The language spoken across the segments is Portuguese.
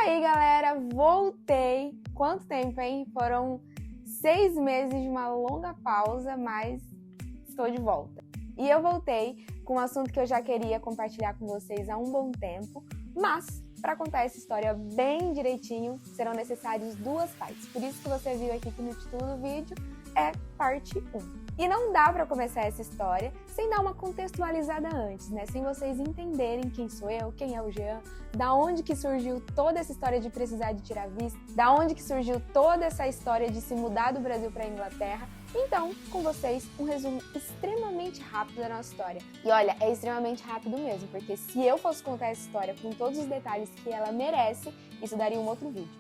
aí, galera, voltei. Quanto tempo, hein? Foram 6 meses de uma longa pausa, mas estou de volta. E eu voltei com um assunto que eu já queria compartilhar com vocês há um bom tempo, mas para contar essa história bem direitinho, serão necessárias 2 partes. Por isso que você viu aqui que no título do vídeo é parte 1. E não dá para começar essa história sem dar uma contextualizada antes, né? Sem vocês entenderem quem sou eu, quem é o Jean, da onde que surgiu toda essa história de precisar de tirar visto, da onde que surgiu toda essa história de se mudar do Brasil para a Inglaterra. Então, com vocês, um resumo extremamente rápido da nossa história. E olha, é extremamente rápido mesmo, porque se eu fosse contar essa história com todos os detalhes que ela merece, isso daria um outro vídeo.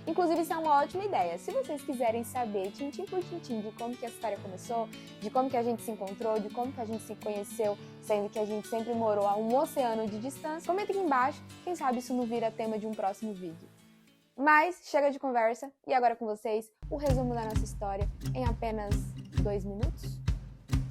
Inclusive, isso é uma ótima ideia. Se vocês quiserem saber, tintim por tintim, de como que essa história começou, de como que a gente se encontrou, de como que a gente se conheceu, sendo que a gente sempre morou a um oceano de distância, comenta aqui embaixo, quem sabe isso não vira tema de um próximo vídeo. Mas chega de conversa, e agora com vocês, o resumo da nossa história em apenas 2 minutos.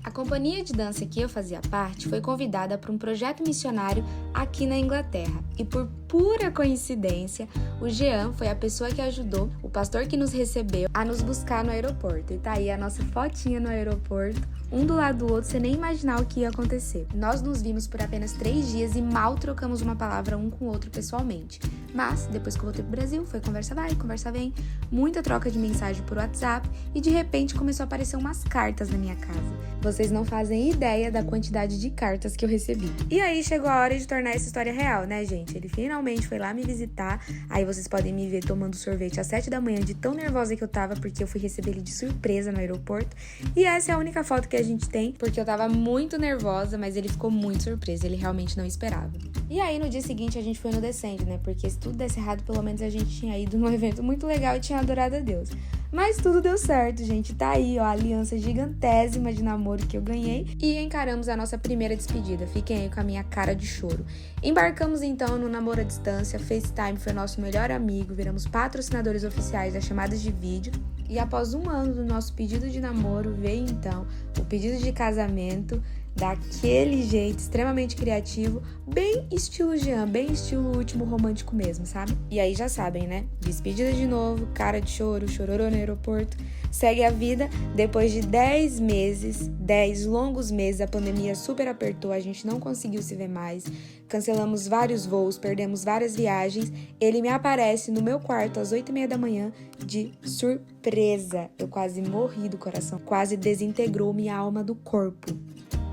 A companhia de dança que eu fazia parte foi convidada para um projeto missionário aqui na Inglaterra. E por pura coincidência, o Jean foi a pessoa que ajudou o pastor que nos recebeu a nos buscar no aeroporto. E tá aí a nossa fotinha no aeroporto, um do lado do outro, sem nem imaginar o que ia acontecer. Nós nos vimos por apenas 3 dias e mal trocamos uma palavra um com o outro pessoalmente. Mas, depois que eu voltei pro Brasil, foi conversa vai, conversa vem, muita troca de mensagem por WhatsApp e de repente começou a aparecer umas cartas na minha casa. Vocês não fazem ideia da quantidade de cartas que eu recebi. E aí chegou a hora de tornar essa história real, né, gente? Ele finalmente foi lá me visitar. Aí vocês podem me ver tomando sorvete às 7 da manhã de tão nervosa que eu tava, porque eu fui receber ele de surpresa no aeroporto. E essa é a única foto que a gente tem, porque eu tava muito nervosa, mas ele ficou muito surpreso. Ele realmente não esperava. E aí no dia seguinte a gente foi no Descende, né? Porque se tudo desse errado, pelo menos a gente tinha ido num evento muito legal e tinha adorado a Deus. Mas tudo deu certo, gente. Tá aí, ó, a aliança gigantésima de namoro que eu ganhei. E encaramos a nossa primeira despedida. Fiquem aí com a minha cara de choro. Embarcamos então no namoro à distância. FaceTime foi nosso melhor amigo. Viramos patrocinadores oficiais das chamadas de vídeo. E após 1 ano do nosso pedido de namoro, veio então o pedido de casamento. Daquele jeito, extremamente criativo, bem estilo Jean, bem estilo Último Romântico mesmo, sabe? E aí já sabem, né? Despedida de novo, cara de choro, chororô no aeroporto. Segue a vida, depois de 10 meses, 10 longos meses, a pandemia super apertou, a gente não conseguiu se ver mais, cancelamos vários voos, perdemos várias viagens, ele me aparece no meu quarto às 8h30 da manhã de surpresa. Eu quase morri do coração, quase desintegrou minha alma do corpo.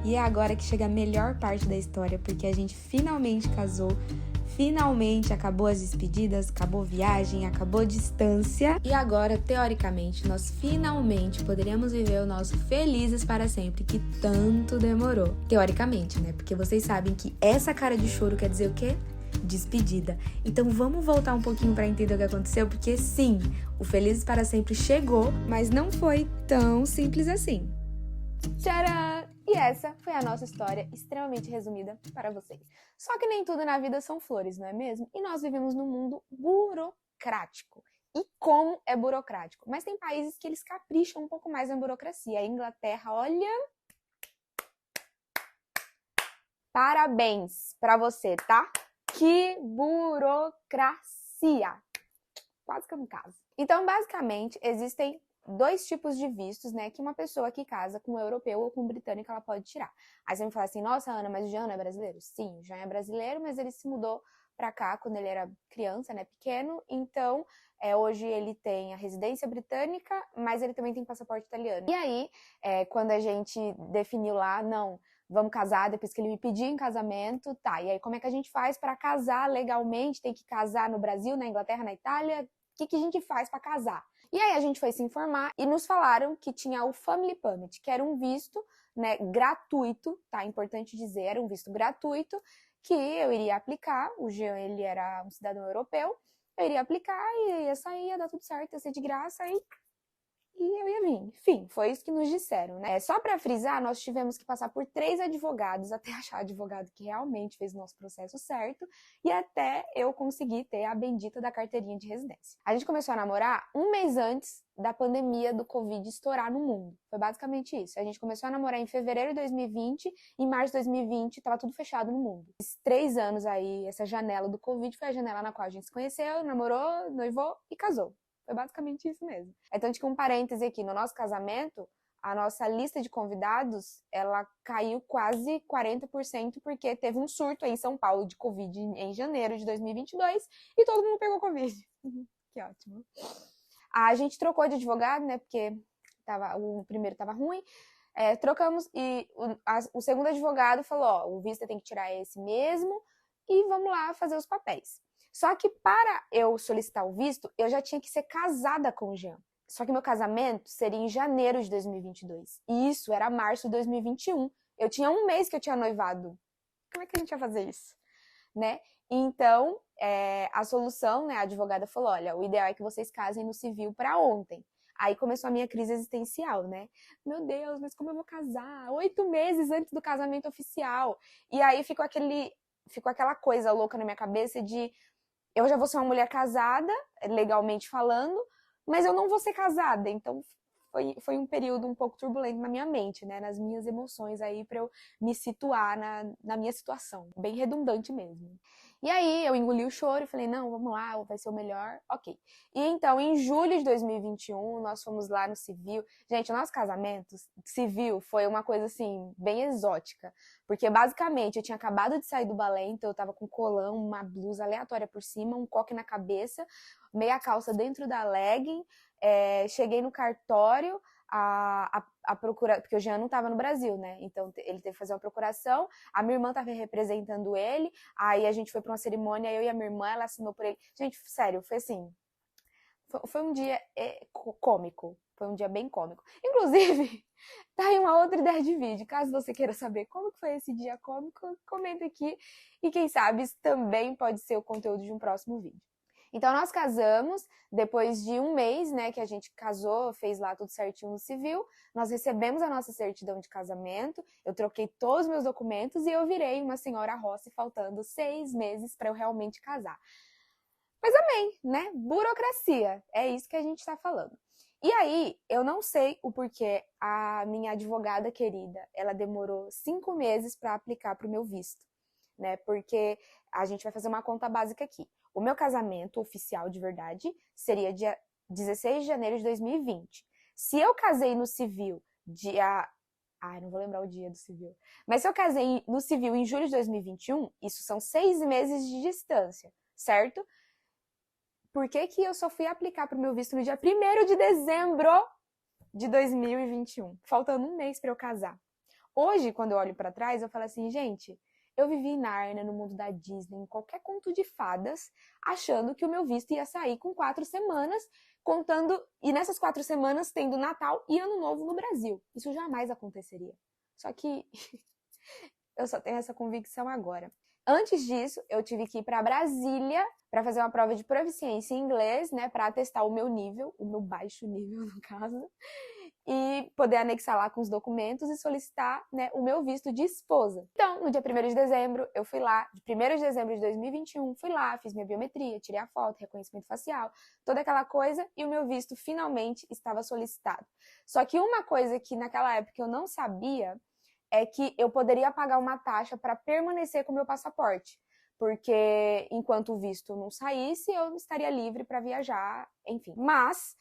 E é agora que chega a melhor parte da história, porque a gente finalmente casou, finalmente acabou as despedidas, acabou viagem, acabou distância. E agora, teoricamente, nós finalmente poderíamos viver o nosso felizes para sempre, que tanto demorou. Teoricamente, né? Porque vocês sabem que essa cara de choro quer dizer o quê? Despedida. Então vamos voltar um pouquinho para entender o que aconteceu, porque sim, o Felizes para Sempre chegou, mas não foi tão simples assim. Tcharam! E essa foi a nossa história extremamente resumida para vocês. Só que nem tudo na vida são flores, não é mesmo? E nós vivemos num mundo burocrático. E como é burocrático? Mas tem países que eles capricham um pouco mais na burocracia. A Inglaterra, olha... Parabéns para você, tá? Que burocracia! Quase que eu não caso. Então, basicamente, existem 2 tipos de vistos, né, que uma pessoa que casa com um europeu ou com um britânico, ela pode tirar. Aí você me fala assim, nossa, Ana, mas o Jean não é brasileiro? Sim, o Jean é brasileiro, mas ele se mudou pra cá quando ele era criança, né, pequeno, então hoje ele tem a residência britânica, mas ele também tem passaporte italiano. E aí, quando a gente definiu lá, não, vamos casar, depois que ele me pediu em casamento, tá, e aí como é que a gente faz pra casar legalmente? Tem que casar no Brasil, na Inglaterra, na Itália? O que a gente faz pra casar? E aí a gente foi se informar e nos falaram que tinha o Family Permit, que era um visto, né, gratuito, tá? Importante dizer, era um visto gratuito que eu iria aplicar. O Jean, ele era um cidadão europeu, eu iria aplicar e ia sair, ia dar tudo certo, ia ser de graça e e eu ia vir. Enfim, foi isso que nos disseram, né? Só para frisar, nós tivemos que passar por 3 advogados até achar advogado que realmente fez o nosso processo certo e até eu conseguir ter a bendita da carteirinha de residência. A gente começou a namorar um mês antes da pandemia do Covid estourar no mundo. Foi basicamente isso. A gente começou a namorar em fevereiro de 2020 e em março de 2020 estava tudo fechado no mundo. Esses 3 anos aí, essa janela do Covid foi a janela na qual a gente se conheceu, namorou, noivou e casou. Foi basicamente isso mesmo. Então, tipo, um parêntese aqui, no nosso casamento, a nossa lista de convidados, ela caiu quase 40% porque teve um surto aí em São Paulo de Covid em janeiro de 2022 e todo mundo pegou Covid. Que ótimo. A gente trocou de advogado, né, porque o primeiro tava ruim, trocamos e o segundo advogado falou, ó, o visto tem que tirar esse mesmo e vamos lá fazer os papéis. Só que para eu solicitar o visto, eu já tinha que ser casada com o Jean. Só que meu casamento seria em janeiro de 2022. E isso era março de 2021. Eu tinha um mês que eu tinha noivado. Como é que a gente ia fazer isso? Né? Então, a solução, né, a advogada falou, olha, o ideal é que vocês casem no civil para ontem. Aí começou a minha crise existencial, né? Meu Deus, mas como eu vou casar? 8 meses antes do casamento oficial. E aí ficou aquela coisa louca na minha cabeça de eu já vou ser uma mulher casada, legalmente falando, mas eu não vou ser casada. Então, foi um período um pouco turbulento na minha mente, né? Nas minhas emoções aí, pra eu me situar na minha situação. Bem redundante mesmo. E aí, eu engoli o choro e falei, não, vamos lá, vai ser o melhor. Ok. E então, em julho de 2021, nós fomos lá no civil. Gente, o nosso casamento civil foi uma coisa, assim, bem exótica. Porque, basicamente, eu tinha acabado de sair do balé, então eu tava com colã, uma blusa aleatória por cima, um coque na cabeça, meia calça dentro da legging. Cheguei no cartório, a procura, porque o Jean não estava no Brasil, né? Então ele teve que fazer uma procuração. A minha irmã estava representando ele. Aí a gente foi para uma cerimônia, eu e a minha irmã, ela assinou por ele. Gente, sério, foi assim. Foi um dia cômico. Foi um dia bem cômico. Inclusive, tá aí uma outra ideia de vídeo. Caso você queira saber como que foi esse dia cômico, comenta aqui. E quem sabe isso também pode ser o conteúdo de um próximo vídeo. Então, nós casamos, depois de um mês, né, que a gente casou, fez lá tudo certinho no civil, nós recebemos a nossa certidão de casamento, eu troquei todos os meus documentos e eu virei uma senhora Rossi, faltando 6 meses para eu realmente casar. Mas amém, né? Burocracia, é isso que a gente está falando. E aí, eu não sei o porquê a minha advogada querida, ela demorou 5 meses para aplicar para o meu visto, né? Porque a gente vai fazer uma conta básica aqui. O meu casamento oficial de verdade seria dia 16 de janeiro de 2020. Se eu casei no civil dia... Ai, não vou lembrar o dia do civil. Mas se eu casei no civil em julho de 2021, isso são 6 meses de distância, certo? Por que que eu só fui aplicar para o meu visto no dia 1º de dezembro de 2021? Faltando um mês para eu casar. Hoje, quando eu olho para trás, eu falo assim, gente... Eu vivi em Nárnia, no mundo da Disney, em qualquer conto de fadas, achando que o meu visto ia sair com 4 semanas, contando, e nessas 4 semanas tendo Natal e Ano Novo no Brasil. Isso jamais aconteceria. Só que eu só tenho essa convicção agora. Antes disso, eu tive que ir para Brasília para fazer uma prova de proficiência em inglês, né, para atestar o meu nível, o meu baixo nível, no caso, e poder anexar lá com os documentos e solicitar, né, o meu visto de esposa. Então, no dia 1º de dezembro, eu fui lá, de 1º de dezembro de 2021, fui lá, fiz minha biometria, tirei a foto, reconhecimento facial, toda aquela coisa, e o meu visto finalmente estava solicitado. Só que uma coisa que naquela época eu não sabia é que eu poderia pagar uma taxa para permanecer com o meu passaporte, porque enquanto o visto não saísse, eu estaria livre para viajar, enfim. Mas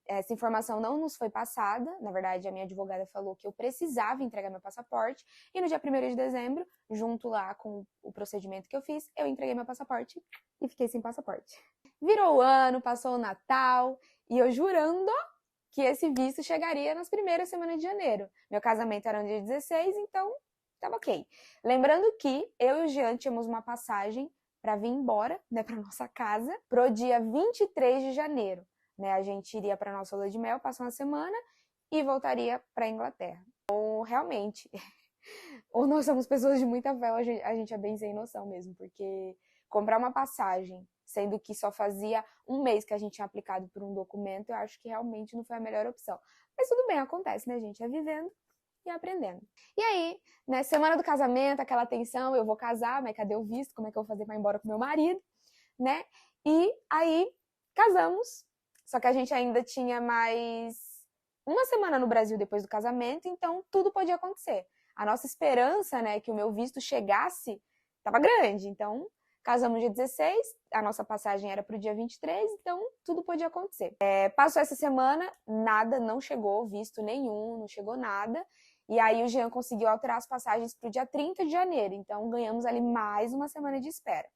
essa informação não nos foi passada, na verdade a minha advogada falou que eu precisava entregar meu passaporte, e no dia 1º de dezembro, junto lá com o procedimento que eu fiz, eu entreguei meu passaporte e fiquei sem passaporte. Virou o ano, passou o Natal, e eu jurando que esse visto chegaria nas primeiras semanas de janeiro. Meu casamento era no dia 16, então tava ok. Lembrando que eu e o Jean tínhamos uma passagem para vir embora, né, para nossa casa, pro dia 23 de janeiro. Né, a gente iria para nossa lua de mel, passar uma semana e voltaria para a Inglaterra. Ou realmente, ou nós somos pessoas de muita fé, ou a gente é bem sem noção mesmo, porque comprar uma passagem sendo que só fazia um mês que a gente tinha aplicado por um documento, eu acho que realmente não foi a melhor opção. Mas tudo bem, acontece, né, gente? É vivendo e aprendendo. E aí, né, semana do casamento, aquela tensão, eu vou casar, mas cadê o visto? Como é que eu vou fazer para ir embora com meu marido, né? E aí, casamos, só que a gente ainda tinha mais uma semana no Brasil depois do casamento, então tudo podia acontecer. A nossa esperança, né, que o meu visto chegasse, estava grande, então casamos dia 16, a nossa passagem era para o dia 23, então tudo podia acontecer. Passou essa semana, nada, não chegou visto nenhum, não chegou nada. E aí o Jean conseguiu alterar as passagens para o dia 30 de janeiro, então ganhamos ali mais uma semana de espera.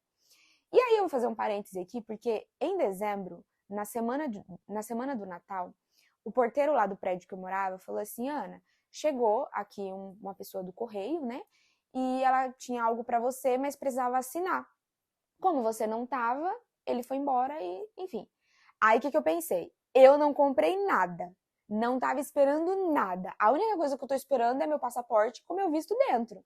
E aí eu vou fazer um parêntese aqui, porque em dezembro, na semana do Natal, o porteiro lá do prédio que eu morava falou assim, Ana, chegou aqui uma pessoa do correio, né? E ela tinha algo para você, mas precisava assinar. Como você não tava, ele foi embora e, enfim. Aí o que eu pensei? Eu não comprei nada. Não tava esperando nada. A única coisa que eu tô esperando é meu passaporte com meu visto dentro.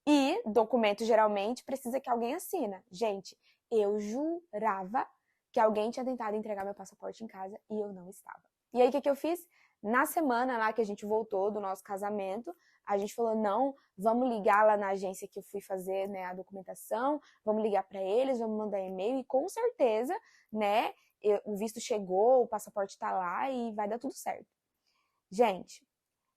E documento geralmente precisa que alguém assina. Gente, eu jurava que alguém tinha tentado entregar meu passaporte em casa e eu não estava. E aí o que eu fiz? Na semana lá que a gente voltou do nosso casamento, a gente falou, não, vamos ligar lá na agência que eu fui fazer, né, a documentação, vamos ligar para eles, vamos mandar e-mail e com certeza, né, o visto chegou, o passaporte tá lá e vai dar tudo certo. Gente,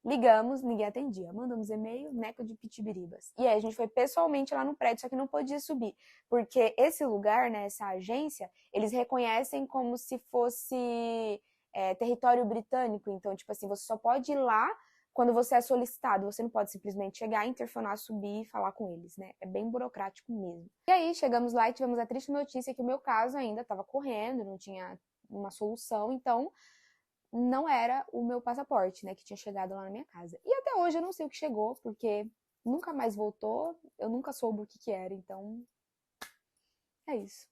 ligamos, ninguém atendia, mandamos e-mail, neco de pitibiribas. E aí a gente foi pessoalmente lá no prédio, só que não podia subir, porque esse lugar, né, essa agência, eles reconhecem como se fosse território britânico, então, tipo assim, você só pode ir lá quando você é solicitado, você não pode simplesmente chegar, interfonar, subir e falar com eles, né? É bem burocrático mesmo. E aí, chegamos lá e tivemos a triste notícia que o meu caso ainda estava correndo, não tinha uma solução, então não era o meu passaporte, né, que tinha chegado lá na minha casa. E até hoje eu não sei o que chegou, porque nunca mais voltou, eu nunca soube o que era, então é isso.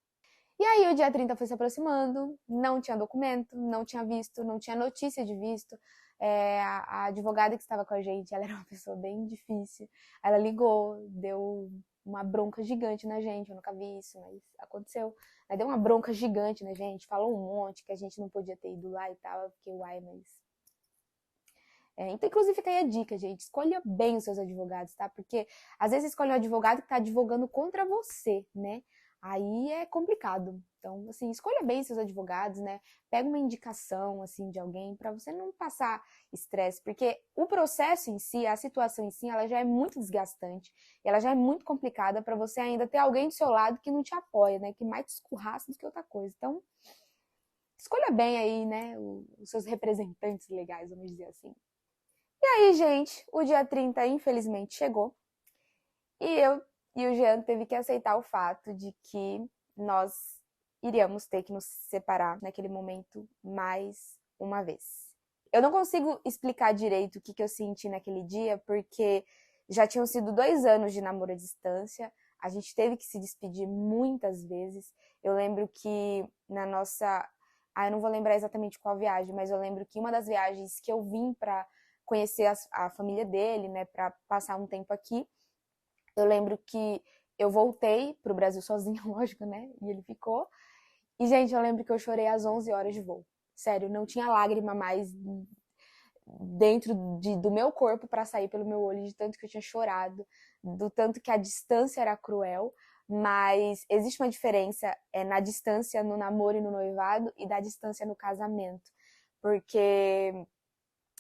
E aí o dia 30 foi se aproximando, não tinha documento, não tinha visto, não tinha notícia de visto. A advogada que estava com a gente, ela era uma pessoa bem difícil. Ela ligou, deu uma bronca gigante na gente, eu nunca vi isso, mas aconteceu. Ela deu uma bronca gigante na gente, falou um monte que a gente não podia ter ido lá e tal, porque uai, mas... então, inclusive, fica aí a dica, gente, escolha bem os seus advogados, tá? Porque às vezes você escolhe um advogado que tá advogando contra você, né? Aí é complicado. Então, assim, escolha bem seus advogados, né? Pega uma indicação, assim, de alguém para você não passar estresse, porque o processo em si, a situação em si, ela já é muito desgastante, ela já é muito complicada para você ainda ter alguém do seu lado que não te apoia, né? Que mais te escurraça do que outra coisa. Então, escolha bem aí, né? Os seus representantes legais, vamos dizer assim. E aí, gente, o dia 30, infelizmente, chegou. E o Jean teve que aceitar o fato de que nós iríamos ter que nos separar naquele momento mais uma vez. Eu não consigo explicar direito o que eu senti naquele dia, porque já tinham sido 2 anos de namoro à distância, a gente teve que se despedir muitas vezes. Eu lembro que na nossa... eu não vou lembrar exatamente qual viagem, mas eu lembro que uma das viagens que eu vim para conhecer a família dele, né, para passar um tempo aqui, eu lembro que eu voltei pro Brasil sozinha, lógico, né? E ele ficou. E, gente, eu lembro que eu chorei às 11 horas de voo. Sério, não tinha lágrima mais dentro do meu corpo para sair pelo meu olho, de tanto que eu tinha chorado, do tanto que a distância era cruel. Mas existe uma diferença na distância no namoro e no noivado e da distância no casamento. Porque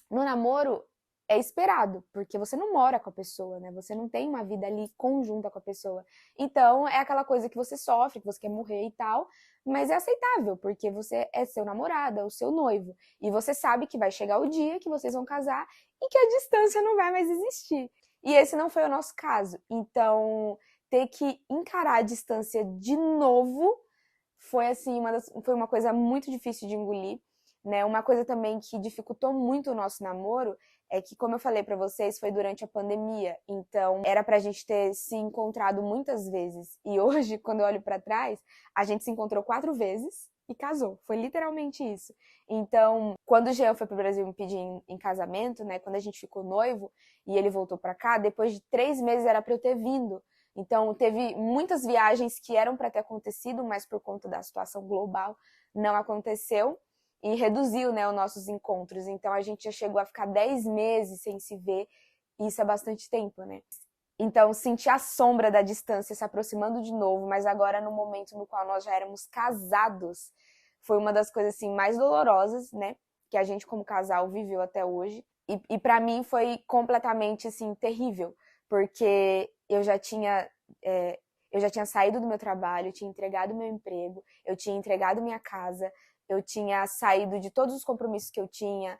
no namoro é esperado, porque você não mora com a pessoa, né? Você não tem uma vida ali conjunta com a pessoa. Então, é aquela coisa que você sofre, que você quer morrer e tal, mas é aceitável, porque você é seu namorado, é o seu noivo. E você sabe que vai chegar o dia que vocês vão casar e que a distância não vai mais existir. E esse não foi o nosso caso. Então, ter que encarar a distância de novo foi, assim, foi uma coisa muito difícil de engolir. Né? Uma coisa também que dificultou muito o nosso namoro é que, como eu falei pra vocês, foi durante a pandemia. Então, era pra gente ter se encontrado muitas vezes. E hoje, quando eu olho pra trás, a gente se encontrou 4 vezes e casou. Foi literalmente isso. Então, quando o Jean foi pro Brasil me pedir em casamento, né? Quando a gente ficou noivo e ele voltou pra cá, depois de 3 meses era pra eu ter vindo. Então, teve muitas viagens que eram para ter acontecido, mas por conta da situação global não aconteceu e reduziu, né, os nossos encontros. Então, a gente já chegou a ficar 10 meses sem se ver, e isso é bastante tempo, né? Então, sentir a sombra da distância se aproximando de novo, mas agora no momento no qual nós já éramos casados, foi uma das coisas assim mais dolorosas, né, que a gente como casal viveu até hoje. E para mim foi completamente assim terrível, porque eu já tinha saído do meu trabalho, eu tinha entregado meu emprego, eu tinha entregado minha casa, eu tinha saído de todos os compromissos que eu tinha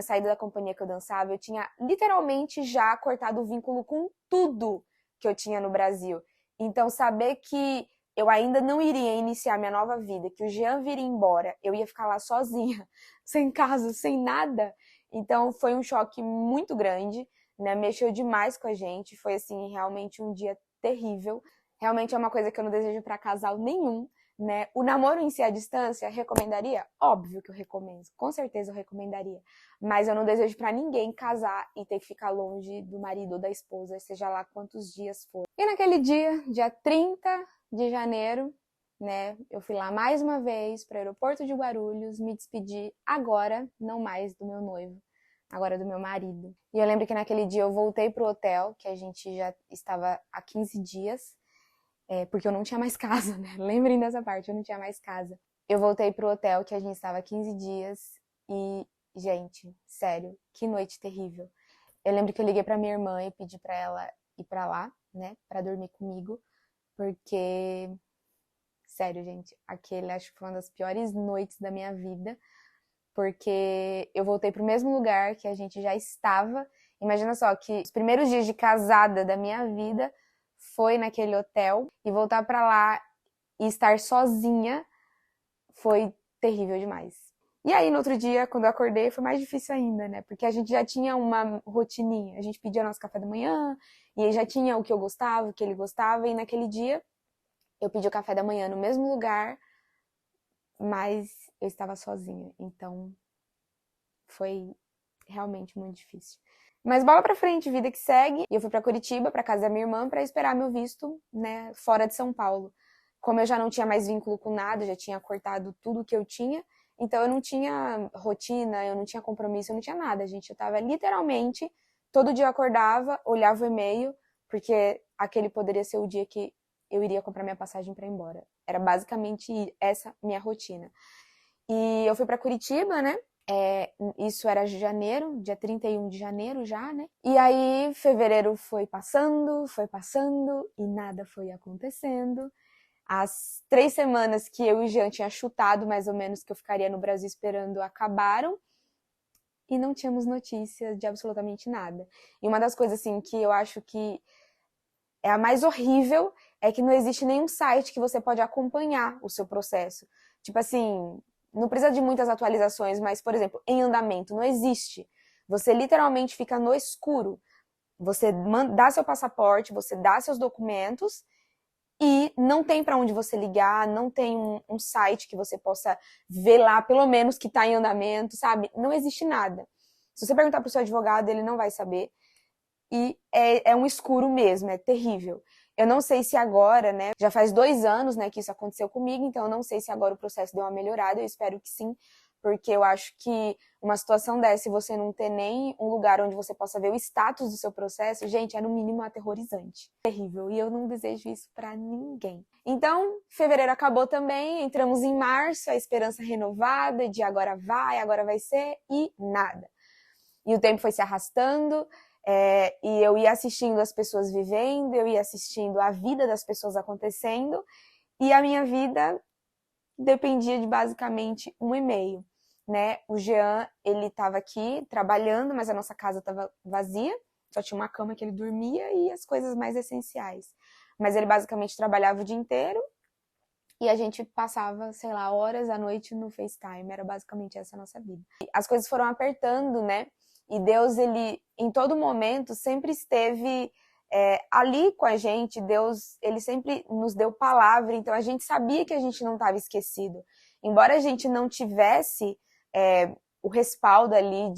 saído da companhia que eu dançava, eu tinha literalmente já cortado o vínculo com tudo que eu tinha no Brasil. Então, saber que eu ainda não iria iniciar minha nova vida, que o Jean viria embora, eu ia ficar lá sozinha, sem casa, sem nada. Então, foi um choque muito grande, né? Mexeu demais com a gente, foi, assim, realmente um dia terrível. Realmente é uma coisa que eu não desejo para casal nenhum, né? O namoro em si à distância, recomendaria? Óbvio que eu recomendo, com certeza eu recomendaria. Mas eu não desejo para ninguém casar e ter que ficar longe do marido ou da esposa, seja lá quantos dias for. E naquele dia 30 de janeiro, né, eu fui lá mais uma vez para o aeroporto de Guarulhos me despedir agora, não mais do meu noivo, agora do meu marido. E eu lembro que naquele dia eu voltei pro hotel, que a gente já estava há 15 dias, porque eu não tinha mais casa, né? Lembrem dessa parte, eu não tinha mais casa. Eu voltei pro hotel, que a gente estava há 15 dias, e, gente, sério, que noite terrível. Eu lembro que eu liguei pra minha irmã e pedi pra ela ir pra lá, né, pra dormir comigo, porque, sério, gente, aquele acho que foi uma das piores noites da minha vida, porque eu voltei pro mesmo lugar que a gente já estava. Imagina só que os primeiros dias de casada da minha vida foi naquele hotel, e voltar pra lá e estar sozinha foi terrível demais. E aí, no outro dia, quando eu acordei, foi mais difícil ainda, né? Porque a gente já tinha uma rotininha. A gente pedia nosso café da manhã, e aí já tinha o que eu gostava, o que ele gostava, e naquele dia eu pedi o café da manhã no mesmo lugar, mas eu estava sozinha. Então, foi realmente muito difícil. Mas bola pra frente, vida que segue. E eu fui pra Curitiba, pra casa da minha irmã, pra esperar meu visto, né, fora de São Paulo. Como eu já não tinha mais vínculo com nada, já tinha cortado tudo que eu tinha, então eu não tinha rotina, eu não tinha compromisso, eu não tinha nada, gente. Eu tava literalmente, todo dia eu acordava, olhava o e-mail, porque aquele poderia ser o dia que eu iria comprar minha passagem pra ir embora. Era basicamente essa minha rotina. E eu fui pra Curitiba, né? Isso era janeiro, dia 31 de janeiro já, né? E aí, fevereiro foi passando, e nada foi acontecendo. As 3 semanas que eu e Jean tinha chutado, mais ou menos, que eu ficaria no Brasil esperando, acabaram. E não tínhamos notícias de absolutamente nada. E uma das coisas, assim, que eu acho que é a mais horrível é que não existe nenhum site que você pode acompanhar o seu processo. Tipo assim, não precisa de muitas atualizações, mas, por exemplo, em andamento, não existe. Você literalmente fica no escuro. Você dá seu passaporte, você dá seus documentos e não tem para onde você ligar, não tem um site que você possa ver lá, pelo menos, que está em andamento, sabe? Não existe nada. Se você perguntar para o seu advogado, ele não vai saber. E é um escuro mesmo, é terrível. Eu não sei se agora, né, já faz 2 anos, né, que isso aconteceu comigo, então eu não sei se agora o processo deu uma melhorada, eu espero que sim, porque eu acho que uma situação dessa, e você não ter nem um lugar onde você possa ver o status do seu processo, gente, é no mínimo aterrorizante. Terrível, e eu não desejo isso pra ninguém. Então, fevereiro acabou também, entramos em março, a esperança renovada de agora vai ser, e nada. E o tempo foi se arrastando, e eu ia assistindo as pessoas vivendo, eu ia assistindo a vida das pessoas acontecendo, e a minha vida dependia de basicamente um e-mail, né? O Jean, ele estava aqui trabalhando, mas a nossa casa estava vazia, só tinha uma cama que ele dormia e as coisas mais essenciais. Mas ele basicamente trabalhava o dia inteiro e a gente passava, sei lá, horas à noite no FaceTime, era basicamente essa a nossa vida. As coisas foram apertando, né? E Deus, ele, em todo momento, sempre esteve ali com a gente. Deus, ele sempre nos deu palavra, então a gente sabia que a gente não estava esquecido. Embora a gente não tivesse o respaldo ali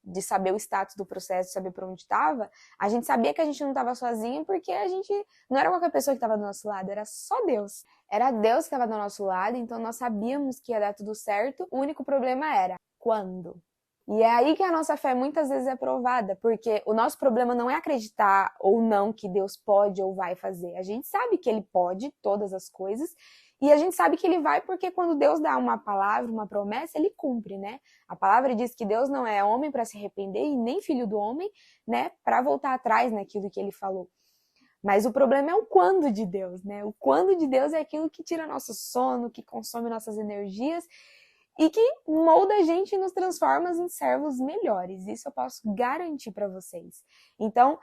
de saber o status do processo, saber por onde estava, a gente sabia que a gente não estava sozinha porque a gente não era qualquer pessoa que estava do nosso lado, era só Deus. Era Deus que estava do nosso lado, então nós sabíamos que ia dar tudo certo. O único problema era quando. E é aí que a nossa fé muitas vezes é provada, porque o nosso problema não é acreditar ou não que Deus pode ou vai fazer. A gente sabe que Ele pode todas as coisas, e a gente sabe que Ele vai porque quando Deus dá uma palavra, uma promessa, Ele cumpre, né? A palavra diz que Deus não é homem para se arrepender e nem filho do homem, né, para voltar atrás naquilo que Ele falou. Mas o problema é o quando de Deus, né? O quando de Deus é aquilo que tira nosso sono, que consome nossas energias e que molda a gente e nos transforma em servos melhores. Isso eu posso garantir para vocês. Então,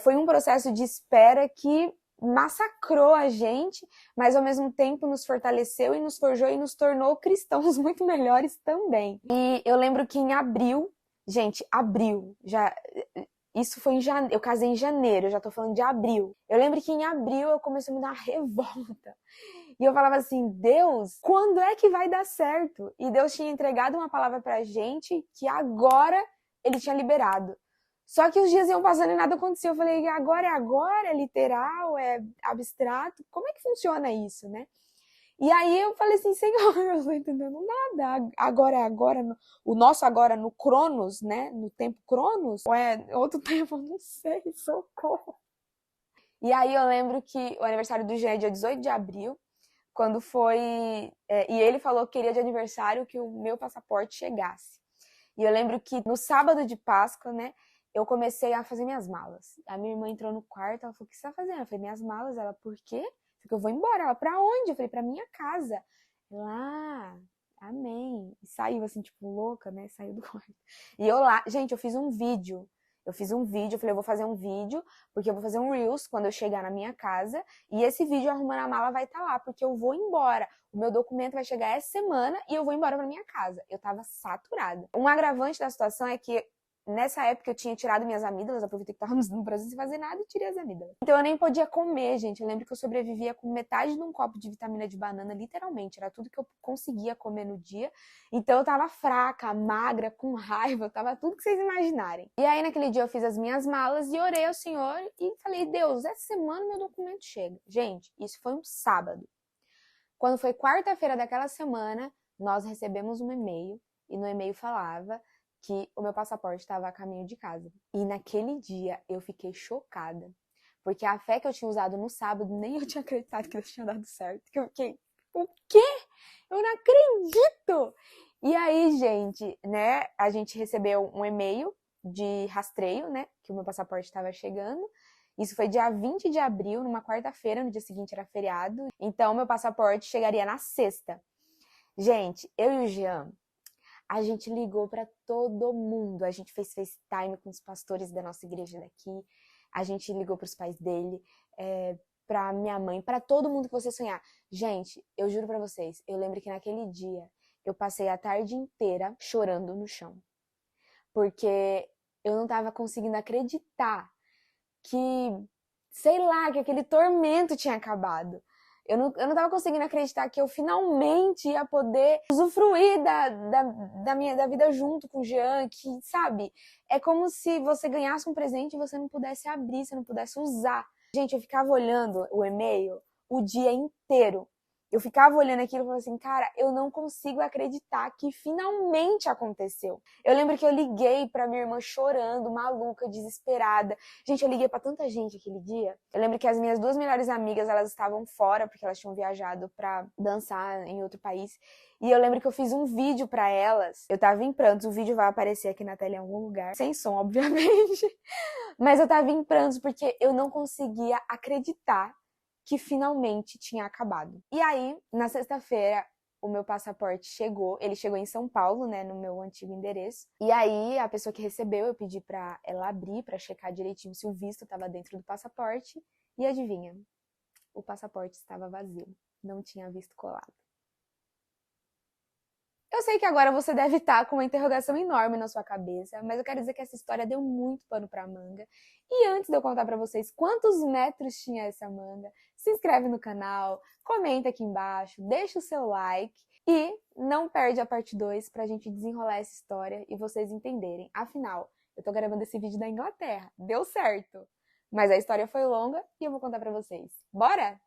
foi um processo de espera que massacrou a gente, mas ao mesmo tempo nos fortaleceu e nos forjou e nos tornou cristãos muito melhores também. E eu lembro que em abril, gente, isso foi em janeiro, eu casei em janeiro, eu já tô falando de abril. Eu lembro que em abril eu comecei a me dar uma revolta. E eu falava assim, Deus, quando é que vai dar certo? E Deus tinha entregado uma palavra pra gente que agora Ele tinha liberado. Só que os dias iam passando e nada acontecia. Eu falei, agora é agora? É literal? É abstrato? Como é que funciona isso, né? E aí eu falei assim, Senhor, eu não tô entendendo nada. Agora é agora, o nosso agora no Cronos, né? No tempo Cronos? Ou é outro tempo? Eu não sei, socorro. E aí eu lembro que o aniversário do Jean é dia 18 de abril, quando foi... e ele falou que queria de aniversário que o meu passaporte chegasse. E eu lembro que no sábado de Páscoa, né? Eu comecei a fazer minhas malas. A minha irmã entrou no quarto, ela falou, o que você tá fazendo? Eu falei, minhas malas. Ela, por quê? Porque eu vou embora. Ela, pra onde? Eu falei, pra minha casa. Ela, amém. E saiu assim, tipo, louca, né? Saiu do quarto. E eu lá, gente, eu fiz um vídeo. Eu falei, eu vou fazer um vídeo, porque eu vou fazer um Reels quando eu chegar na minha casa, e esse vídeo arrumando a mala vai estar lá, porque eu vou embora. O meu documento vai chegar essa semana e eu vou embora pra minha casa. Eu tava saturada. Um agravante da situação é que nessa época eu tinha tirado minhas amígdalas, aproveitei que tava no Brasil sem fazer nada e tirei as amígdalas. Então eu nem podia comer, gente. Eu lembro que eu sobrevivia com metade de um copo de vitamina de banana, literalmente. Era tudo que eu conseguia comer no dia. Então eu tava fraca, magra, com raiva, tava tudo que vocês imaginarem. E aí naquele dia eu fiz as minhas malas e orei ao Senhor e falei, Deus, essa semana meu documento chega. Gente, isso foi um sábado. Quando foi quarta-feira daquela semana, nós recebemos um e-mail e no e-mail falava que o meu passaporte estava a caminho de casa. E naquele dia eu fiquei chocada, porque a fé que eu tinha usado no sábado, nem eu tinha acreditado que Deus tinha dado certo. Que eu fiquei, o quê? Eu não acredito! E aí, gente, né, a gente recebeu um e-mail de rastreio, né, que o meu passaporte estava chegando. Isso foi dia 20 de abril, numa quarta-feira, no dia seguinte era feriado. Então, meu passaporte chegaria na sexta. Gente, eu e o Jean, a gente ligou para todo mundo, a gente fez FaceTime com os pastores da nossa igreja daqui, a gente ligou para os pais dele, para minha mãe, para todo mundo que você sonhar. Gente, eu juro para vocês, eu lembro que naquele dia eu passei a tarde inteira chorando no chão, porque eu não estava conseguindo acreditar que, sei lá, que aquele tormento tinha acabado. Eu não tava conseguindo acreditar que eu finalmente ia poder usufruir da vida junto com o Jean, que, sabe? É como se você ganhasse um presente e você não pudesse abrir, você não pudesse usar. Gente, eu ficava olhando o e-mail o dia inteiro. Eu ficava olhando aquilo e falava assim, cara, eu não consigo acreditar que finalmente aconteceu. Eu lembro que eu liguei pra minha irmã chorando, maluca, desesperada. Gente, eu liguei pra tanta gente aquele dia. Eu lembro que as minhas duas melhores amigas, elas estavam fora, porque elas tinham viajado pra dançar em outro país. E eu lembro que eu fiz um vídeo pra elas. Eu tava em prantos, o vídeo vai aparecer aqui na tela em algum lugar. Sem som, obviamente. Mas eu tava em prantos porque eu não conseguia acreditar que finalmente tinha acabado. E aí, na sexta-feira, o meu passaporte chegou. Ele chegou em São Paulo, né, no meu antigo endereço. E aí, a pessoa que recebeu, eu pedi pra ela abrir, pra checar direitinho se o visto estava dentro do passaporte. E adivinha? O passaporte estava vazio. Não tinha visto colado. Eu sei que agora você deve estar com uma interrogação enorme na sua cabeça, mas eu quero dizer que essa história deu muito pano pra manga. E antes de eu contar pra vocês quantos metros tinha essa manga, se inscreve no canal, comenta aqui embaixo, deixa o seu like e não perde a parte 2 pra gente desenrolar essa história e vocês entenderem. Afinal, eu tô gravando esse vídeo da Inglaterra. Deu certo! Mas a história foi longa e eu vou contar pra vocês. Bora?